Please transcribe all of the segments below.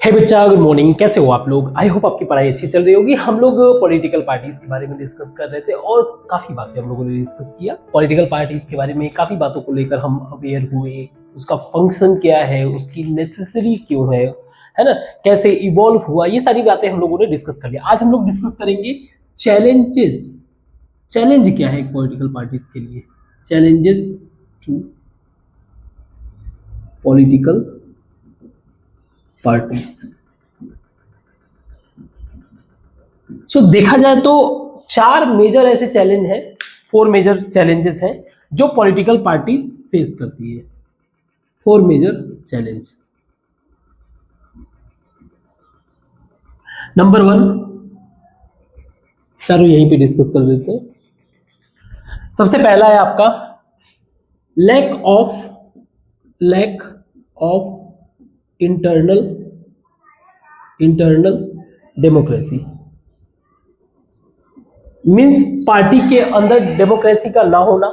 हे बच्चा, good morning. कैसे हो आप लोग? आई होप आपकी पढ़ाई अच्छी चल रही होगी। हम लोग पॉलिटिकल पार्टीज के बारे में डिस्कस कर रहे थे और काफी बातें हम लोगों ने डिस्कस किया। पॉलिटिकल पार्टीज के बारे में काफी बातों को लेकर हम अवेयर हुए, उसका फंक्शन क्या है, उसकी नेसेसरी क्यों है ना, कैसे इवॉल्व हुआ, ये सारी बातें हम लोगों ने डिस्कस कर लिया। आज हम लोग डिस्कस करेंगे चैलेंजेस। चैलेंज क्या है पॉलिटिकल पार्टीज के लिए? Challenges to political parties. So देखा जाए तो चार मेजर ऐसे चैलेंज हैं, 4 मेजर चैलेंजेस हैं जो पॉलिटिकल पार्टीज फेस करती है। 4 मेजर चैलेंज। नंबर 1, चारों यहीं पे डिस्कस कर देते हैं। सबसे पहला है आपका lack of internal democracy. Means party के अंदर डेमोक्रेसी का ना होना।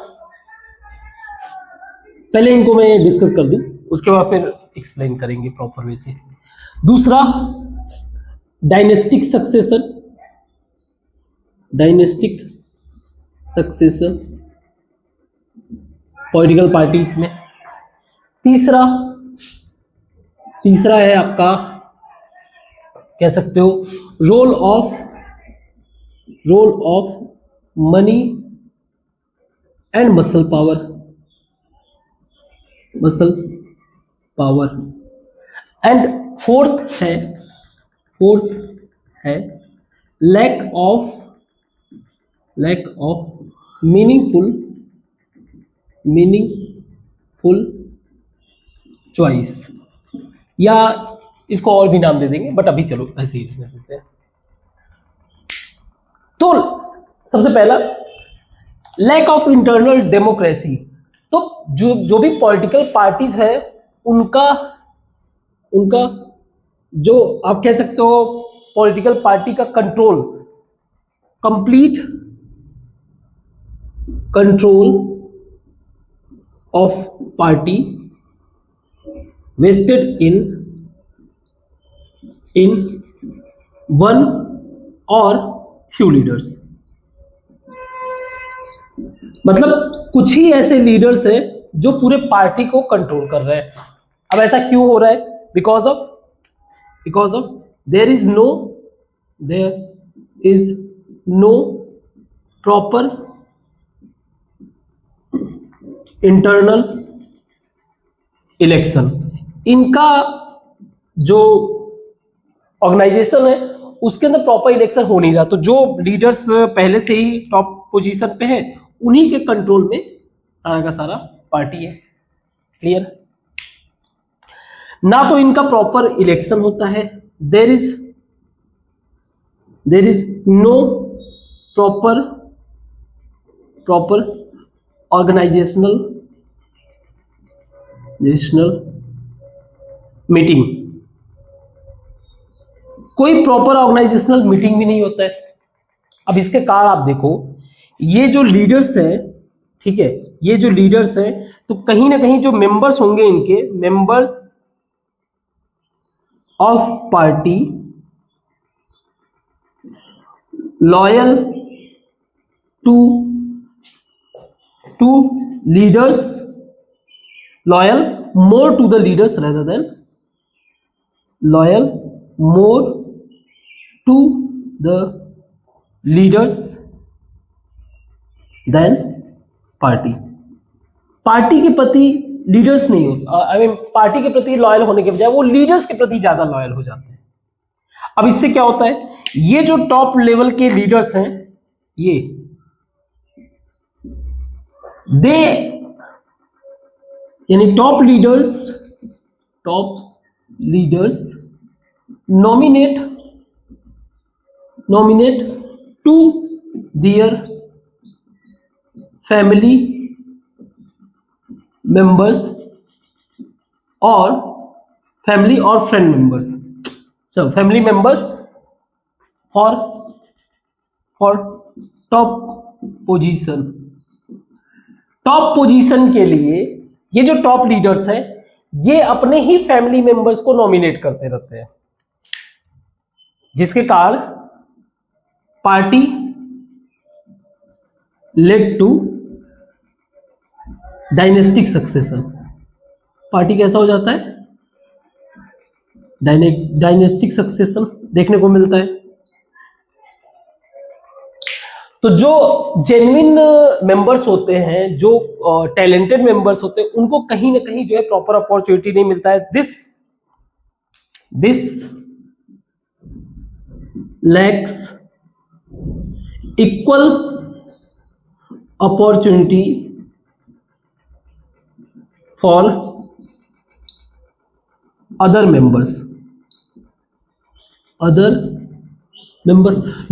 पहले इनको मैं डिस्कस कर दूं, उसके बाद फिर एक्सप्लेन करेंगे प्रॉपर वे से। दूसरा, डायनेस्टिक सक्सेशन पॉलिटिकल पार्टीज में। तीसरा है आपका, कह सकते हो, role of money and muscle power. And fourth है लैक ऑफ मीनिंगफुल चॉइस, या इसको और भी नाम दे देंगे, बट अभी चलो ऐसे ही रहने देते हैं। तो सबसे पहला, लैक ऑफ इंटरनल डेमोक्रेसी। तो जो भी पॉलिटिकल पार्टीज है उनका जो आप कह सकते हो पॉलिटिकल पार्टी का complete control of party vested in one और फ्यू लीडर्स। मतलब कुछ ही ऐसे लीडर्स हैं जो पूरे पार्टी को कंट्रोल कर रहे हैं। अब ऐसा क्यों हो रहा है? Because of there is no proper internal election. इनका जो ऑर्गेनाइजेशन है उसके अंदर प्रॉपर इलेक्शन हो नहीं रहा, तो जो लीडर्स पहले से ही टॉप पोजीशन पे है उन्हीं के कंट्रोल में सारा का सारा पार्टी है। क्लियर? ना तो इनका प्रॉपर इलेक्शन होता है, there is no proper organizational meeting. कोई प्रॉपर ऑर्गेनाइजेशनल मीटिंग भी नहीं होता है। अब इसके कारण आप देखो, ये जो लीडर्स हैं, ठीक है, ये जो लीडर्स हैं, तो कहीं ना कहीं जो मेंबर्स होंगे, इनके members of party loyal to leaders, loyal more to the leaders rather than loyal more to the leaders than party के प्रति लीडर्स नहीं होते, पार्टी के प्रति लॉयल होने के बजाय वो लीडर्स के प्रति ज्यादा लॉयल हो जाते हैं। अब इससे क्या होता है, ये जो टॉप लेवल के लीडर्स हैं, ये यानी top leaders nominate to their family members और friend members, family members for top position के लिए ये जो टॉप लीडर्स हैं ये अपने ही फैमिली मेंबर्स को नॉमिनेट करते रहते हैं। जिसके कारण party led to dynastic succession. Party कैसा हो जाता है? डायनेस्टिक सक्सेशन देखने को मिलता है। तो जो जेन्युइन मेंबर्स होते हैं, जो टैलेंटेड मेंबर्स होते हैं, उनको कहीं ना कहीं जो है प्रॉपर अपॉर्चुनिटी नहीं मिलता है। This lakhs equal opportunity for other members.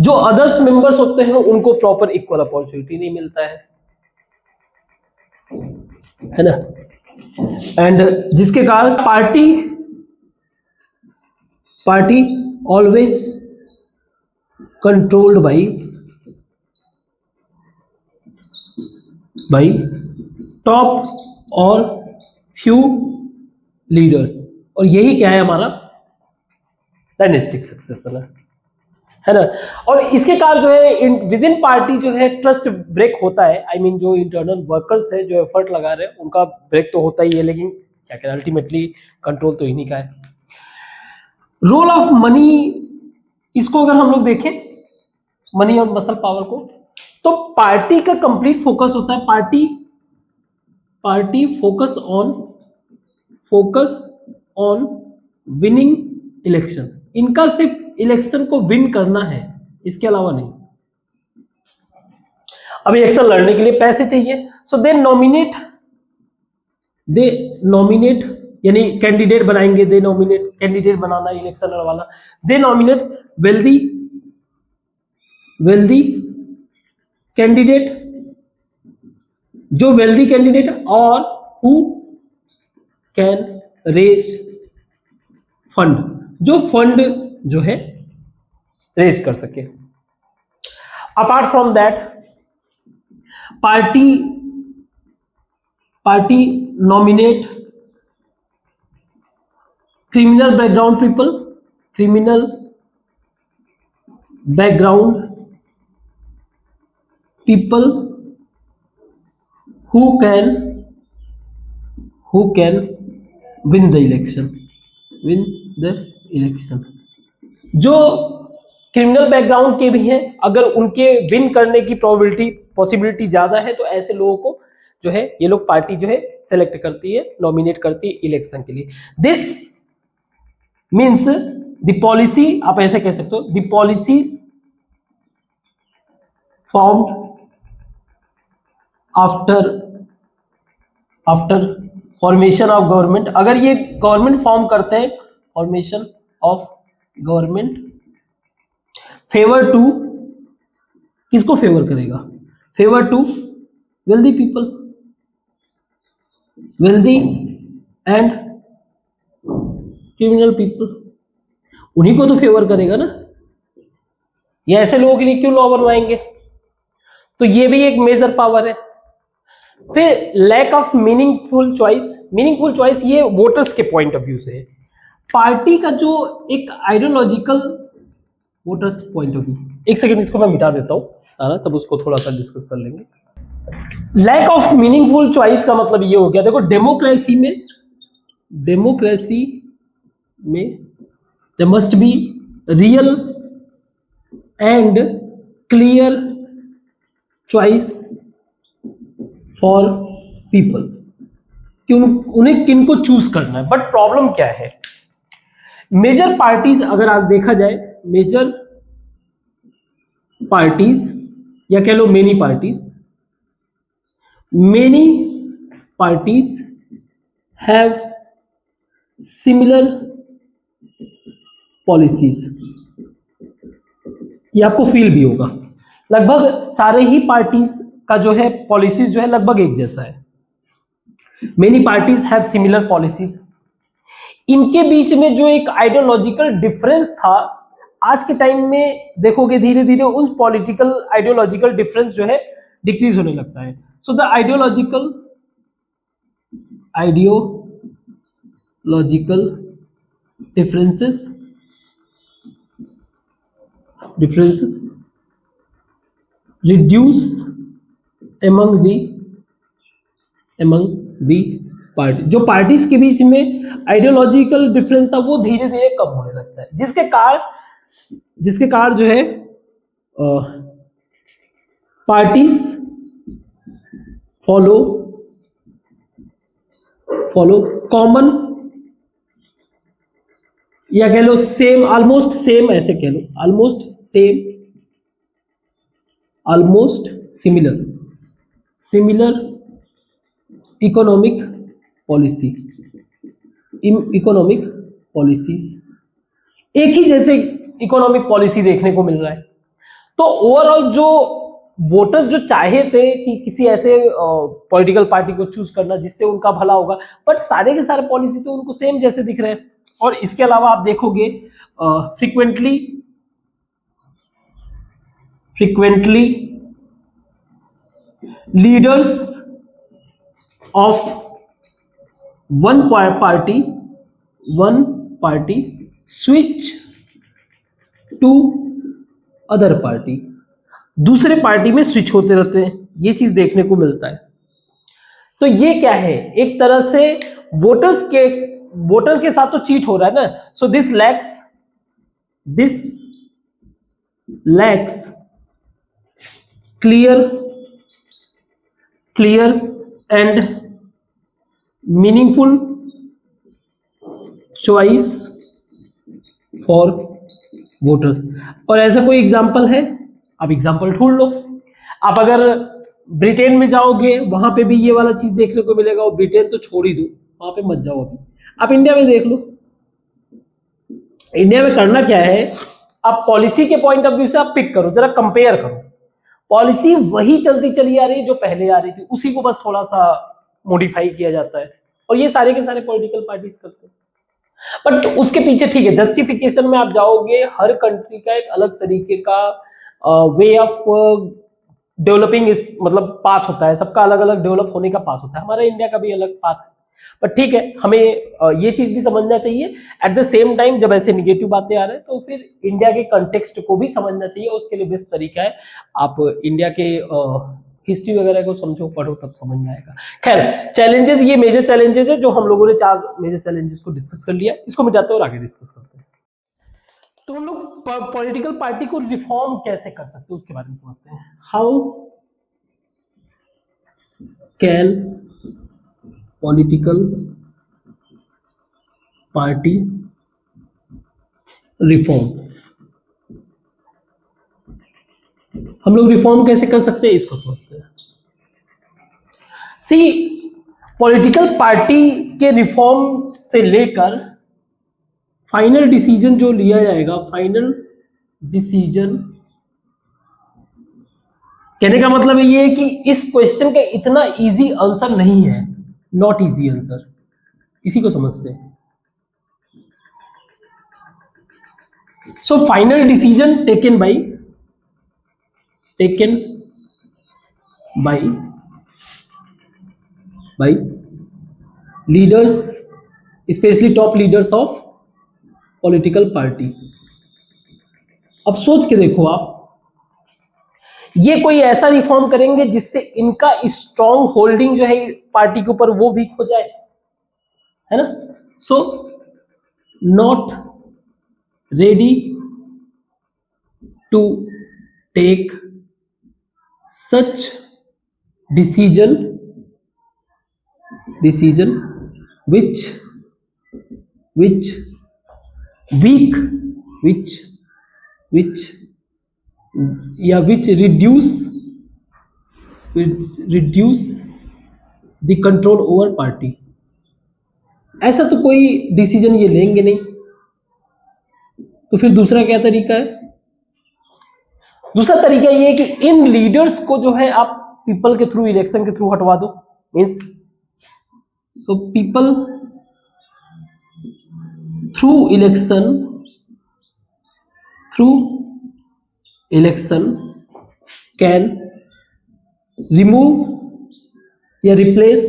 जो अदर्स मेंबर्स होते हैं उनको प्रॉपर इक्वल अपॉर्चुनिटी नहीं मिलता है ना। एंड जिसके कारण party always controlled by top और फ्यू लीडर्स। और यही क्या है? हमारा डायनेस्टिक सक्सेशन है ना। और इसके कारण जो है विद इन पार्टी जो है ट्रस्ट ब्रेक होता है। आई मीन जो इंटरनल वर्कर्स है जो एफर्ट लगा रहे हैं उनका ब्रेक तो होता ही है, लेकिन क्या करें, अल्टीमेटली कंट्रोल तो इन्हीं का है। रोल ऑफ मनी, इसको अगर हम लोग देखें, मनी और मसल पावर को, तो पार्टी का कंप्लीट फोकस होता है, party focus on winning election. इनका सिर्फ इलेक्शन को विन करना है, इसके अलावा नहीं। अभी इलेक्शन लड़ने के लिए पैसे चाहिए, सो दे नॉमिनेट यानी कैंडिडेट बनाएंगे, कैंडिडेट बनाना, इलेक्शन लड़वाना। दे नॉमिनेट वेल्दी कैंडिडेट, जो वेल्दी कैंडिडेट और हु कैन रेज फंड, जो फंड जो है रेज कर सके। Apart from that party nominate criminal background people who can win the election। जो क्रिमिनल बैकग्राउंड के भी हैं, अगर उनके विन करने की पॉसिबिलिटी ज्यादा है, तो ऐसे लोगों को जो है ये लोग पार्टी जो है सेलेक्ट करती है, नॉमिनेट करती है इलेक्शन के लिए। दिस मीन्स द पॉलिसी, आप ऐसे कह सकते हो, the policies formed after formation of government. अगर ये गवर्नमेंट फॉर्म करते हैं, formation of government, favour to, किसको फेवर करेगा? Favour to wealthy people, wealthy and criminal people, उन्हीं को तो फेवर करेगा ना। ये ऐसे लोगों के लिए क्यों लॉ बनवाएंगे? तो ये भी एक मेजर पावर है। फिर लैक ऑफ मीनिंगफुल चॉइस, ये वोटर्स के पॉइंट ऑफ व्यू से है। पार्टी का जो एक ideological voters point of view, एक सेकंड इसको मैं मिटा देता हूं सारा, तब उसको थोड़ा सा डिस्कस कर लेंगे। लैक ऑफ मीनिंगफुल चॉइस का मतलब ये हो गया, देखो डेमोक्रेसी में there must be real and clear choice for people कि उन्हें किन को चूज करना है। बट प्रॉब्लम क्या है? मेजर पार्टीज, अगर आज देखा जाए, मेजर पार्टीज या कह लो many parties have similar policies. ये आपको फील भी होगा, लगभग सारे ही पार्टीज का जो है पॉलिसीज जो है लगभग एक जैसा है। Many parties have similar policies. इनके बीच में जो एक आइडियोलॉजिकल डिफरेंस था, आज के टाइम में देखोगे धीरे धीरे उस पॉलिटिकल आइडियोलॉजिकल डिफरेंस जो है डिक्रीज होने लगता है। So the ideological differences differences reduce among the party. जो पार्टीज के बीच में आइडियोलॉजिकल डिफरेंस था वो धीरे धीरे कम होने लगता है, जिसके कारण जो है पार्टीज फॉलो कॉमन, या कह लो सेम, ऑलमोस्ट सेम, ऐसे कह लो ऑलमोस्ट सिमिलर इकोनॉमिक पॉलिसीज, एक ही जैसे इकोनॉमिक पॉलिसी देखने को मिल रहा है। तो ओवरऑल जो वोटर्स जो चाहे थे कि किसी ऐसे पॉलिटिकल पार्टी को चूज करना जिससे उनका भला होगा, बट सारे के सारे पॉलिसी तो उनको सेम जैसे दिख रहे हैं। और इसके अलावा आप देखोगे frequently leaders of one party switch to other party, दूसरे पार्टी में स्विच होते रहते हैं, ये चीज देखने को मिलता है। तो ये क्या है, एक तरह से वोटर्स के साथ तो चीट हो रहा है ना। So this lakhs clear and meaningful choice for voters. और ऐसा कोई एग्जाम्पल है, आप एग्जाम्पल ढूंढ लो। आप अगर ब्रिटेन में जाओगे वहां पे भी ये वाला चीज देखने को मिलेगा, और ब्रिटेन तो छोड़ ही दो, वहां पे मत जाओ। अभी आप इंडिया में देख लो, इंडिया में करना क्या है, आप पॉलिसी के पॉइंट ऑफ व्यू से आप पिक करो, जरा कंपेयर करो। पॉलिसी वही चलती चली आ रही है जो पहले आ रही थी, उसी को बस थोड़ा सा मॉडिफाई किया जाता है, और ये सारे के सारे पॉलिटिकल पार्टीज करते हैं। बट उसके पीछे ठीक है, जस्टिफिकेशन में आप जाओगे, हर कंट्री का एक अलग तरीके का वे ऑफ डेवलपिंग, मतलब पाथ होता है, सबका अलग अलग डेवलप होने का पाथ होता है। हमारा इंडिया का भी अलग पाथ है, बट ठीक है, हमें ये चीज भी समझना चाहिए। एट द सेम टाइम जब ऐसे निगेटिव बातें आ रहे हैं तो फिर इंडिया के कंटेक्स्ट को भी समझना चाहिए। उसके लिए बेस्ट तरीका है आप इंडिया के हिस्ट्री वगैरह को समझो, पढ़ो, तब समझ में आएगा। खैर, चैलेंजेस, ये मेजर चैलेंजेस है जो हम लोगों ने 4 मेजर चैलेंजेस को डिस्कस कर लिया, इसको मिटाते हैं और आगे डिस्कस करते हैं। तो हम लोग पॉलिटिकल पार्टी को रिफॉर्म कैसे कर सकते हैं उसके बारे में समझते हैं। How can political party reform, हम लोग रिफॉर्म कैसे कर सकते हैं इसको समझते हैं। सी, पॉलिटिकल पार्टी के रिफॉर्म से लेकर फाइनल डिसीजन जो लिया जाएगा, फाइनल डिसीजन कहने का मतलब ये है कि इस क्वेश्चन का इतना इजी आंसर नहीं है, नॉट इजी आंसर, इसी को समझते हैं। So final decision taken by leaders, specially top leaders of political party. अब सोच के देखो आप, ये कोई ऐसा रिफॉर्म करेंगे जिससे इनका स्ट्रॉन्ग होल्डिंग जो है पार्टी के ऊपर वो वीक हो जाए, है ना। So not ready to take such decision which reduce the control over party। ऐसा तो कोई डिसीजन ये लेंगे नहीं, तो फिर दूसरा क्या तरीका है? दूसरा तरीका ये है कि इन लीडर्स को जो है आप पीपल के थ्रू, इलेक्शन के थ्रू हटवा दो। Means so people through election can remove या रिप्लेस,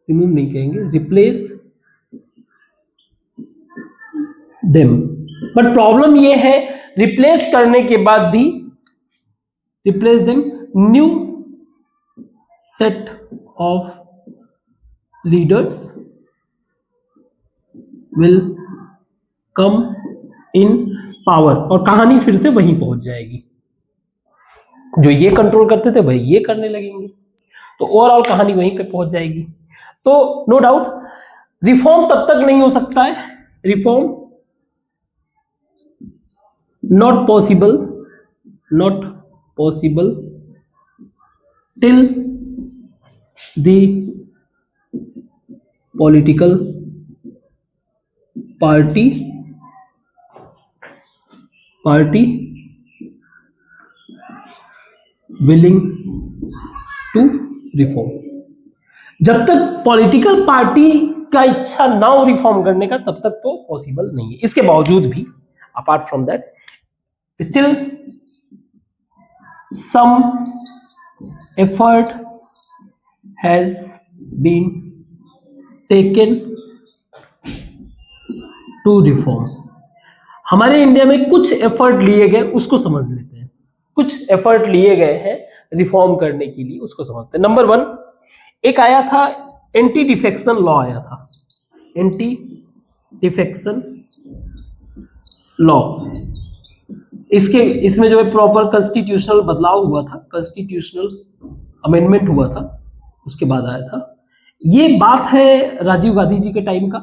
रिमूव नहीं कहेंगे, रिप्लेस देम। बट प्रॉब्लम ये है रिप्लेस करने के बाद भी replace them new set of leaders will come in power, और कहानी फिर से वहीं पहुंच जाएगी, जो ये कंट्रोल करते थे वही ये करने लगेंगे, तो ओवरऑल कहानी वहीं पे पहुंच जाएगी। तो नो डाउट रिफॉर्म तब तक नहीं हो सकता है, reform not possible till the political party willing to reform. जब तक पॉलिटिकल पार्टी का इच्छा ना हो रिफॉर्म करने का, तब तक तो पॉसिबल नहीं है। इसके बावजूद भी apart from that still some effort has been taken to reform. हमारे इंडिया में कुछ एफर्ट लिए गए, उसको समझ लेते हैं। कुछ एफर्ट लिए गए हैं रिफॉर्म करने के लिए, उसको समझते हैं। नंबर 1 एक आया था एंटी डिफेक्शन लॉ आया था, एंटी डिफेक्शन लॉ। इसमें जो है प्रॉपर कॉन्स्टिट्यूशनल बदलाव हुआ था, कॉन्स्टिट्यूशनल अमेंडमेंट हुआ था, उसके बाद आया था। ये बात है राजीव गांधी जी के टाइम का।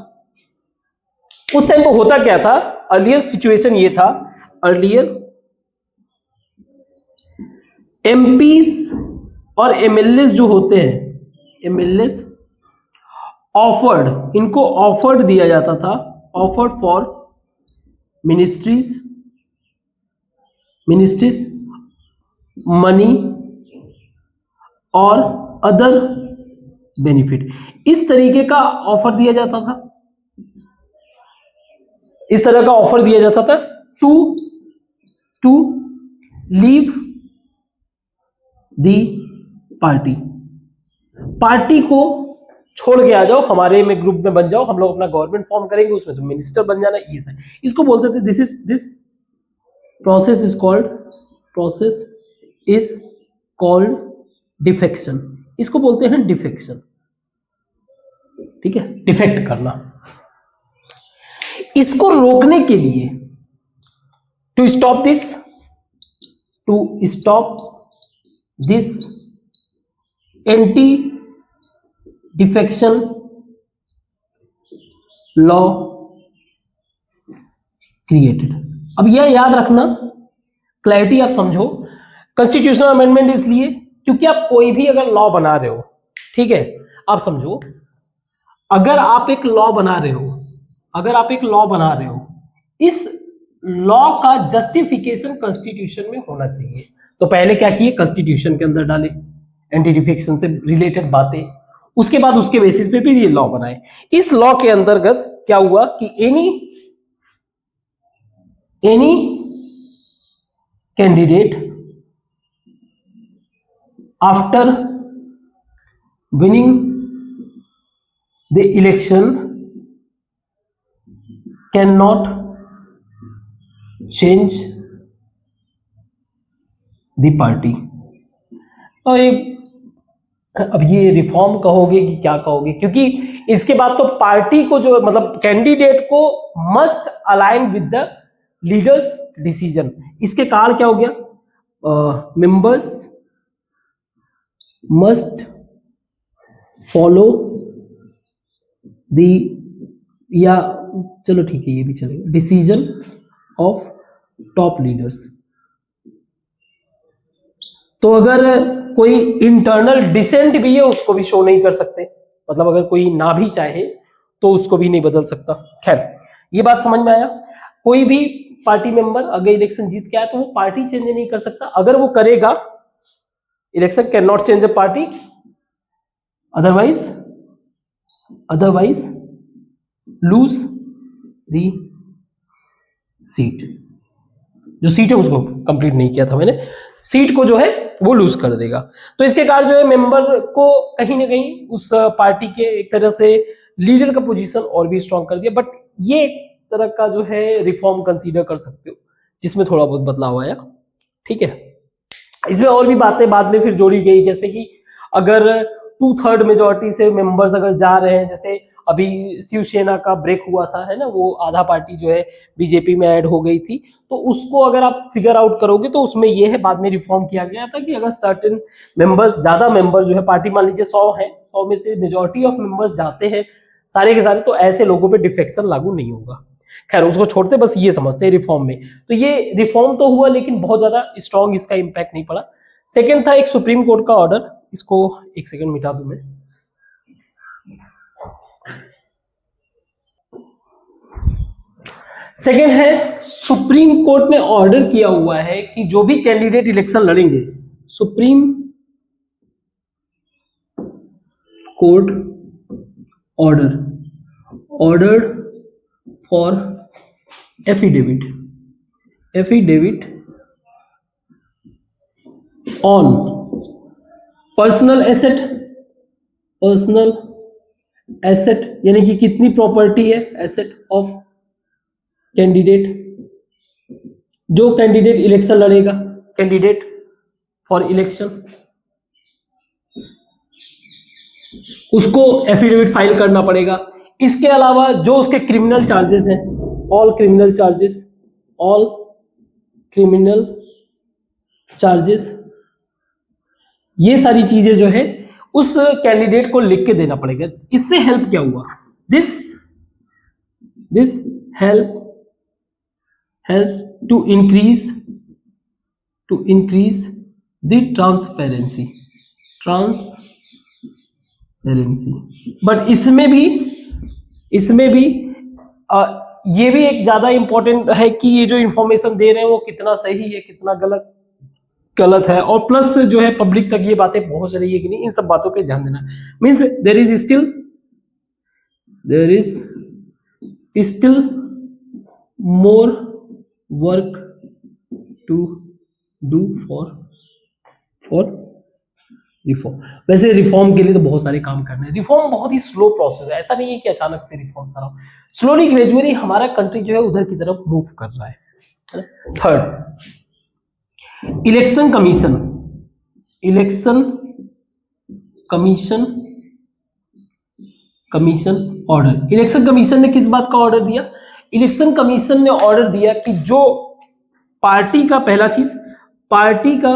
उस टाइम को होता क्या था, अर्लियर सिचुएशन ये था, अर्लियर एमपीस और एमएलए जो होते हैं, एमएलए ऑफर्ड, इनको ऑफर्ड दिया जाता था, ऑफर्ड फॉर मिनिस्ट्रीज मनी और अदर बेनिफिट, इस तरीके का ऑफर दिया जाता था, इस तरह का ऑफर दिया जाता था टू लीव दी पार्टी को छोड़ के आ जाओ, हमारे में ग्रुप में बन जाओ, हम लोग अपना गवर्नमेंट फॉर्म करेंगे, उसमें तुम मिनिस्टर बन जाना। ये सब इसको बोलते थे, this process is called defection. इसको बोलते हैं डिफेक्शन, ठीक है, डिफेक्ट करना। इसको रोकने के लिए to stop this anti defection law created. अब यह याद रखना, क्लैरिटी आप समझो, कॉन्स्टिट्यूशनल अमेंडमेंट इसलिए क्योंकि आप कोई भी अगर लॉ बना रहे हो, ठीक है, आप समझो अगर आप एक लॉ बना रहे हो, इस लॉ का जस्टिफिकेशन कॉन्स्टिट्यूशन में होना चाहिए। तो पहले क्या किए, कॉन्स्टिट्यूशन के अंदर डाले एंटी डिफेक्शन से रिलेटेड बातें, उसके बाद उसके बेसिस पे फिर ये लॉ बनाए। इस लॉ के अंतर्गत क्या हुआ कि any candidate after winning the election can not change the party. और अब ये रिफॉर्म कहोगे कि क्या कहोगे, क्योंकि इसके बाद तो पार्टी को जो मतलब कैंडिडेट को must align with the leaders decision. इसके कारण क्या हो गया, मेंबर्स मस्ट फॉलो द, या चलो ठीक है ये भी चलेगा, डिसीजन ऑफ टॉप लीडर्स। तो अगर कोई इंटरनल डिसेंट भी है उसको भी शो नहीं कर सकते, मतलब अगर कोई ना भी चाहे तो उसको भी नहीं बदल सकता। खैर ये बात समझ में आया। कोई भी पार्टी मेंबर अगर इलेक्शन जीत के आया तो वो पार्टी चेंज नहीं कर सकता, अगर वो करेगा election can not change a party, otherwise loose the seat. जो सीट है उसको कंप्लीट नहीं किया था मैंने, सीट को जो है वो लूज कर देगा। तो इसके कारण जो है मेंबर को कहीं ना कहीं उस पार्टी के एक तरह से लीडर का पोजीशन और भी स्ट्रांग कर दिया। बट ये एक तरह का जो है रिफॉर्म कंसीडर कर सकते हो जिसमें थोड़ा बहुत बदलाव आया। ठीक है, इसमें और भी बातें बाद में फिर जोड़ी गई, जैसे कि अगर 2/3 मेजोरिटी से मेंबर्स अगर जा रहे हैं, जैसे अभी शिवसेना का ब्रेक हुआ था, है ना, वो आधा पार्टी जो है बीजेपी में ऐड हो गई थी, तो उसको अगर आप फिगर आउट करोगे तो उसमें ये है, बाद में रिफॉर्म किया गया था कि अगर सर्टेन मेंबर्स, ज्यादा मेंबर जो है पार्टी, मान लीजिए 100 है, 100 में से मेजोरिटी ऑफ मेंबर्स जाते हैं सारे के सारे, तो ऐसे लोगों पे डिफेक्शन लागू नहीं होगा। खैर उसको छोड़ते, बस ये समझते हैं रिफॉर्म में। तो ये रिफॉर्म तो हुआ, लेकिन बहुत ज्यादा स्ट्रॉन्ग इसका इंपैक्ट नहीं पड़ा। सेकेंड था एक सुप्रीम कोर्ट का ऑर्डर, इसको एक सेकंड मिटा दूं मैं। सेकेंड है, सुप्रीम कोर्ट ने ऑर्डर किया हुआ है कि जो भी कैंडिडेट इलेक्शन लड़ेंगे, supreme court order for affidavit on personal asset यानी कि कितनी प्रॉपर्टी है, एसेट ऑफ कैंडिडेट, जो कैंडिडेट इलेक्शन लड़ेगा, कैंडिडेट फॉर इलेक्शन, उसको एफिडेविट फाइल करना पड़ेगा। इसके अलावा जो उसके क्रिमिनल चार्जेस हैं, ऑल क्रिमिनल चार्जेस, ये सारी चीजें जो है उस कैंडिडेट को लिख के देना पड़ेगा। इससे हेल्प क्या हुआ, this help to increase the transparency. But इसमें भी ये भी एक ज्यादा इंपॉर्टेंट है कि ये जो इंफॉर्मेशन दे रहे हैं वो कितना सही है, कितना गलत है, और प्लस जो है पब्लिक तक ये बातें पहुंच रही है कि नहीं, इन सब बातों पे ध्यान देना। Means there is still more work to do for reform. वैसे रिफॉर्म के लिए तो बहुत सारे काम करने हैं, रिफॉर्म बहुत ही स्लो प्रोसेस है, ऐसा नहीं है कि अचानक से रिफॉर्म सारा, स्लोली ग्रेजुअली हमारा कंट्री जो है उधर की तरफ मूव कर रहा है। Third, election commission order. Election commission ने किस बात का ऑर्डर दिया, इलेक्शन कमीशन ने ऑर्डर दिया कि जो पार्टी का, पहला चीज, parties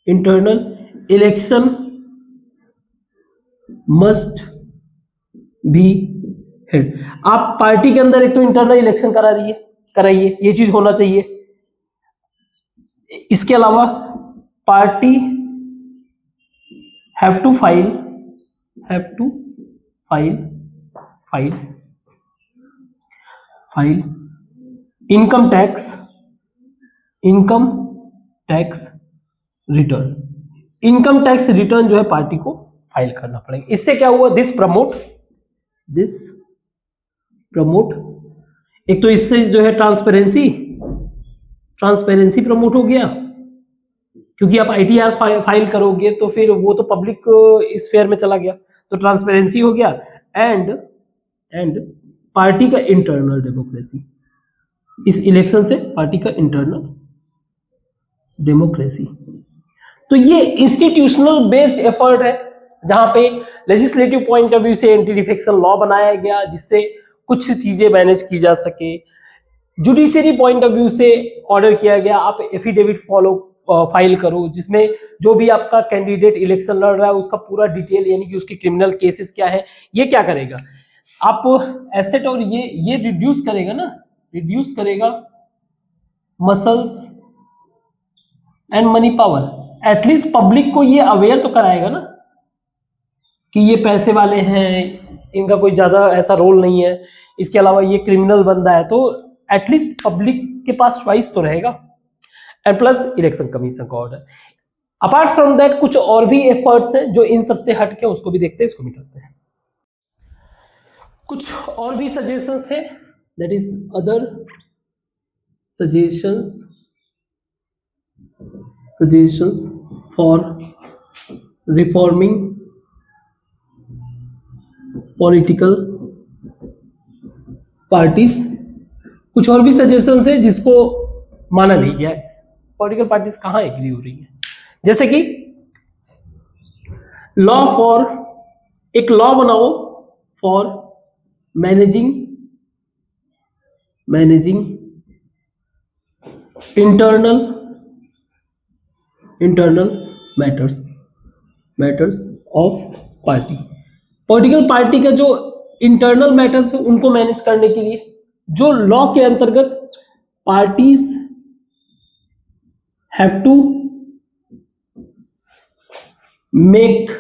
internal election must be head. आप पार्टी के अंदर एक तो इंटरनल इलेक्शन कराइए, ये चीज होना चाहिए। इसके अलावा party have to file income tax return. Income tax return जो है पार्टी को फाइल करना पड़ेगा। इससे क्या हुआ, दिस प्रमोट एक तो इससे जो है ट्रांसपेरेंसी प्रमोट हो गया, क्योंकि आप आईटीआर फाइल करोगे तो फिर वो तो पब्लिक स्फेयर में चला गया, तो ट्रांसपेरेंसी हो गया। एंड पार्टी का इंटरनल डेमोक्रेसी, इस इलेक्शन से पार्टी का इंटरनल डेमोक्रेसी। तो ये इंस्टीट्यूशनल बेस्ड एफर्ट है, जहां पे लेजिस्लेटिव पॉइंट ऑफ व्यू से एंटी डिफेक्शन लॉ बनाया गया, जिससे कुछ चीजें मैनेज की जा सके। जुडिशियरी पॉइंट ऑफ व्यू से ऑर्डर किया गया, आप एफिडेविट फाइल करो, जिसमें जो भी आपका कैंडिडेट इलेक्शन लड़ रहा है उसका पूरा डिटेल, यानी कि उसके क्रिमिनल केसेस क्या है, ये क्या करेगा, आप एसेट और ये रिड्यूस करेगा muscles and money power. At least public को ये अवेयर तो कराएगा ना कि ये पैसे वाले हैं, इनका कोई ज्यादा ऐसा रोल नहीं है, इसके अलावा ये क्रिमिनल बंदा है, तो एटलीस्ट पब्लिक के पास चॉइस तो रहेगा। एंड प्लस इलेक्शन कमीशन का ऑर्डर। अपार्ट फ्रॉम दैट कुछ और भी एफर्ट्स हैं जो इन सबसे हट के, उसको भी देखते हैं, इसको मिटाते हैं। कुछ और भी सजेशंस थे, that is other suggestions for reforming political parties. कुछ और भी सजेशन थे जिसको माना नहीं गया है। पॉलिटिकल पार्टीज कहाँ एग्री हो रही है, जैसे कि लॉ फॉर, एक लॉ बनाओ for managing internal matters of party. Political party का जो इंटरनल मैटर्स है उनको मैनेज करने के लिए जो लॉ के अंतर्गत parties have to make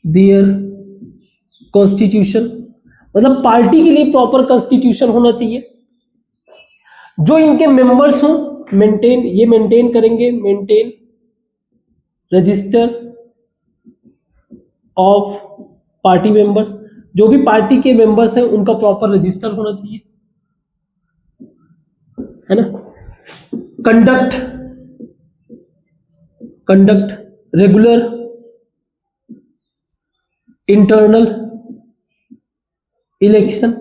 their constitution, मतलब पार्टी के लिए प्रॉपर कॉन्स्टिट्यूशन होना चाहिए। जो इनके मेंबर्स हों मेंटेन करेंगे, maintain register of party members, जो भी पार्टी के मेंबर्स हैं उनका प्रॉपर रजिस्टर होना चाहिए, है ना। Conduct regular internal election,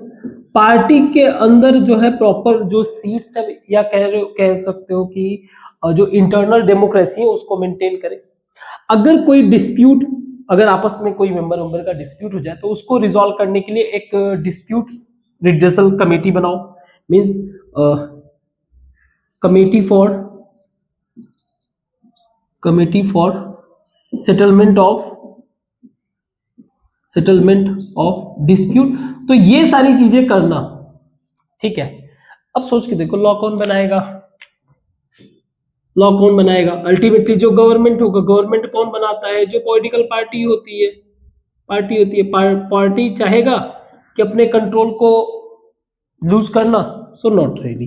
party के अंदर जो है प्रॉपर जो सीट्स है या कह सकते हो कि जो इंटरनल डेमोक्रेसी है उसको मेंटेन करें। अगर कोई डिस्प्यूट, अगर आपस में कोई मेंबर का डिस्प्यूट हो जाए तो उसको रिजॉल्व करने के लिए एक डिस्प्यूट रिड्रेसल कमेटी बनाओ, means committee for settlement of dispute. तो ये सारी चीजें करना, ठीक है। अब सोच के देखो लॉ कौन बनाएगा, अल्टीमेटली जो गवर्नमेंट होगा, गवर्नमेंट कौन बनाता है, जो पॉलिटिकल पार्टी होती है। पार्टी चाहेगा कि अपने कंट्रोल को लूज करना, सो नॉट रियली।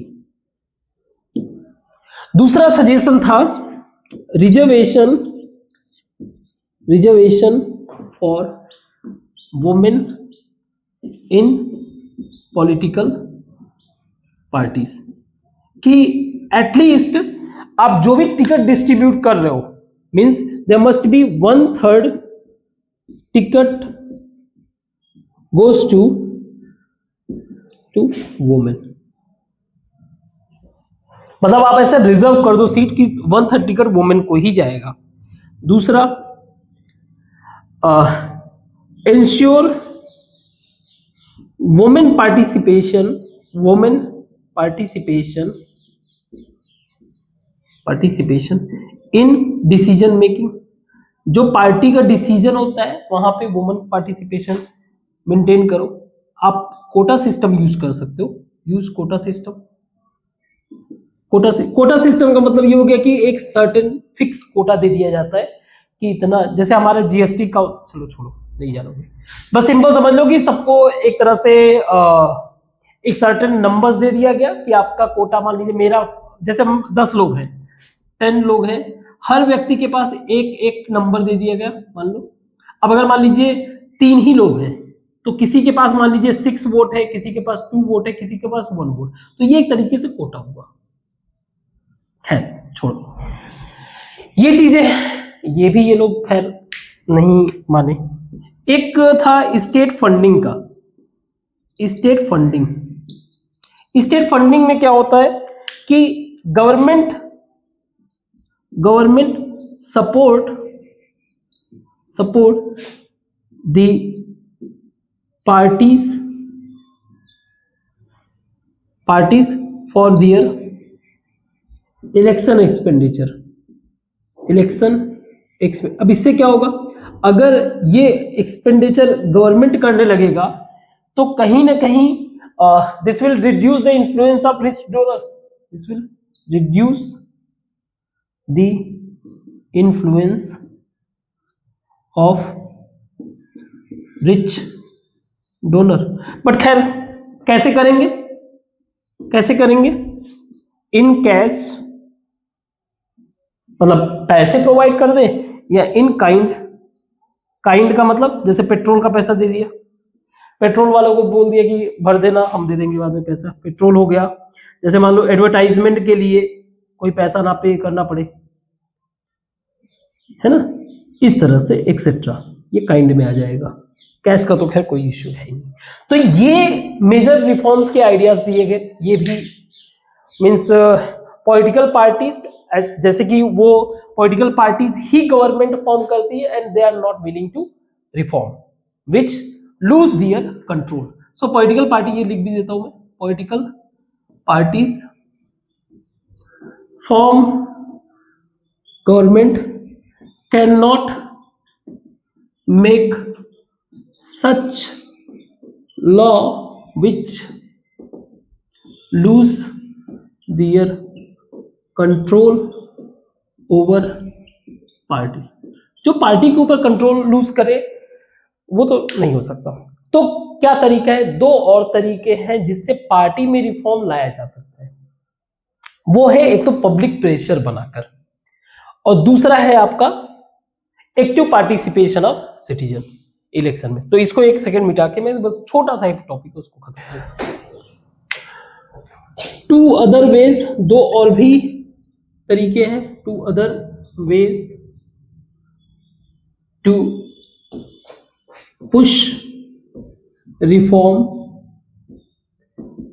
दूसरा सजेशन था reservation for women in political parties, कि एटलीस्ट आप जो भी टिकट डिस्ट्रीब्यूट कर रहे हो, means there must be 1/3 ticket goes to women. मतलब आप ऐसे रिजर्व कर दो सीट की 1/3 टिकट वुमेन को ही जाएगा। दूसरा, ensure women participation in decision making, जो पार्टी का डिसीजन होता है वहां पे वुमेन पार्टिसिपेशन मेंटेन करो। आप कोटा सिस्टम यूज कर सकते हो, कोटा सिस्टम का मतलब ये हो गया कि एक सर्टेन फिक्स कोटा दे दिया जाता है कि इतना, जैसे हमारा जीएसटी का, चलो छोड़ो नहीं जानोगे, बस सिंपल समझ लो कि सबको एक तरह से एक सर्टेन नंबर्स दे दिया गया कि आपका कोटा, मान लीजिए मेरा, जैसे हम 10 लोग हैं, 10 लोग हैं, हर व्यक्ति के पास एक नंबर दे दिया गया, मान लो। अब अगर मान लीजिए 3 ही लोग हैं तो किसी के पास मान लीजिए 6 वोट है, किसी के पास 2 वोट है, किसी के पास 1 वोट, तो ये एक तरीके से कोटा हुआ। खैर छोड़ो ये चीजें, ये भी ये लोग खैर नहीं माने। एक था स्टेट फंडिंग का। स्टेट फंडिंग में क्या होता है कि government support the parties for their election expenditure. अब इससे क्या होगा, अगर ये एक्सपेंडिचर गवर्नमेंट करने लगेगा तो कहीं ना कहीं this will reduce the influence of rich donor, this will reduce the influence of rich donor. But खैर कैसे करेंगे, इन कैश, मतलब पैसे प्रोवाइड कर दे, या इन काइंड का मतलब जैसे पेट्रोल का पैसा दे दिया, पेट्रोल वालों को बोल दिया कि भर देना, हम दे देंगे बाद में पैसा, पेट्रोल हो गया। जैसे मान लो एडवर्टाइजमेंट के लिए कोई पैसा ना पे करना पड़े, है ना, इस तरह से एक्सेट्रा। ये काइंड में आ जाएगा, कैश का तो खैर कोई इश्यू है नहीं। तो ये मेजर रिफॉर्म्स के आइडियाज दिए गए। ये भी मीन्स पॉलिटिकल पार्टीज, जैसे कि वो पॉलिटिकल पार्टीज ही गवर्नमेंट फॉर्म करती है and they are not willing to reform which lose their control. So political party, ये लिख भी देता हूं मैं, political parties form government can not make such law which lose their control over party। जो party के ऊपर कंट्रोल लूज करे वो तो नहीं हो सकता। तो क्या तरीका है? दो और तरीके हैं जिससे पार्टी में रिफॉर्म लाया जा सकता है। वो है एक तो पब्लिक प्रेशर बनाकर, और दूसरा है आपका active participation of citizen election में। तो इसको एक सेकंड मिटा के मैं बस छोटा सा एक टॉपिक उसको खत्म करूं। टू अदर वेज, दो और भी तरीके हैं, two other ways to push reform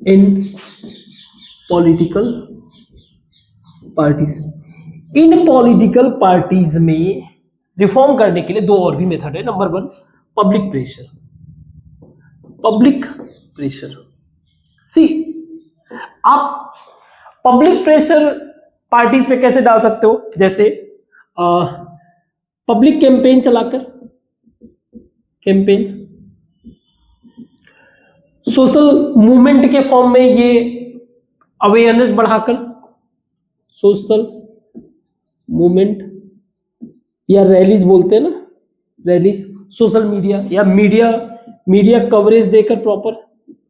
in political parties. इन पॉलिटिकल पार्टीज में रिफॉर्म करने के लिए दो और भी मेथड है। Number one, public pressure. Public pressure, see आप पब्लिक प्रेशर पार्टीज पे कैसे डाल सकते हो? जैसे पब्लिक कैंपेन चलाकर, कैंपेन, सोशल मूवमेंट के फॉर्म में ये अवेयरनेस बढ़ाकर, सोशल मूवमेंट या रैलीज बोलते हैं ना, रैलीज, सोशल मीडिया या मीडिया कवरेज देकर प्रॉपर।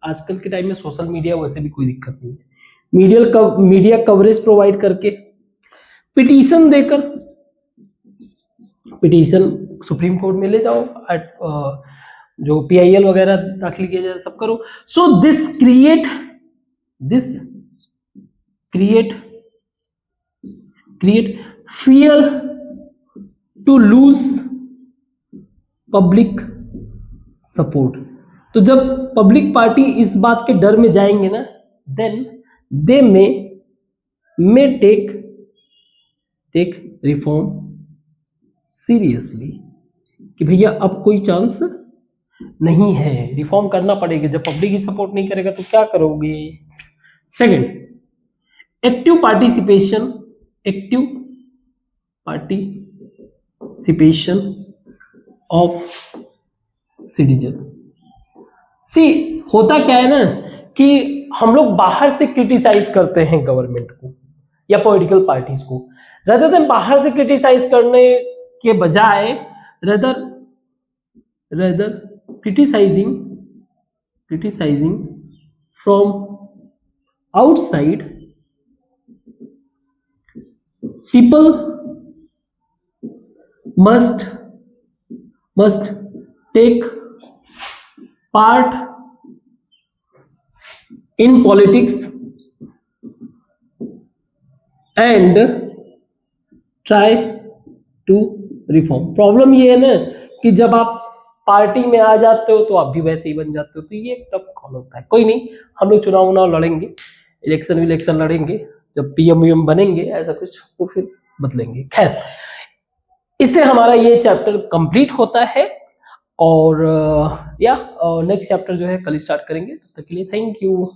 आजकल के टाइम में सोशल मीडिया वैसे भी कोई दिक्कत नहीं है, मीडिया कवरेज प्रोवाइड करके, पिटीशन देकर, पिटीशन सुप्रीम कोर्ट में ले जाओ, जो PIL वगैरह दाखिल किया जाए, सब करो। So this create fear to lose public support. तो जब पब्लिक पार्टी इस बात के डर में जाएंगे ना, then they may take reform seriously, कि भैया अब कोई चांस नहीं है, रिफॉर्म करना पड़ेगा। जब पब्लिक ही सपोर्ट नहीं करेगा तो क्या करोगे? Second, active participation of citizen. See होता क्या है ना कि हम लोग बाहर से क्रिटिसाइज करते हैं गवर्नमेंट को या पॉलिटिकल पार्टीज को, rather than बाहर से क्रिटिसाइज करने के बजाय rather criticizing from outside, people must take part in politics and try to reform। Problem ये है ना कि जब आप पार्टी में आ जाते हो तो आप भी वैसे ही बन जाते हो, तो ये टफ कॉल होता है। कोई नहीं, हम लोग चुनाव लड़ेंगे, इलेक्शन लड़ेंगे, जब PM बनेंगे ऐसा कुछ तो फिर बदलेंगे। खैर, इससे हमारा ये चैप्टर कंप्लीट होता है, और नेक्स्ट चैप्टर जो है कल स्टार्ट करेंगे। तब तक के लिए थैंक यू।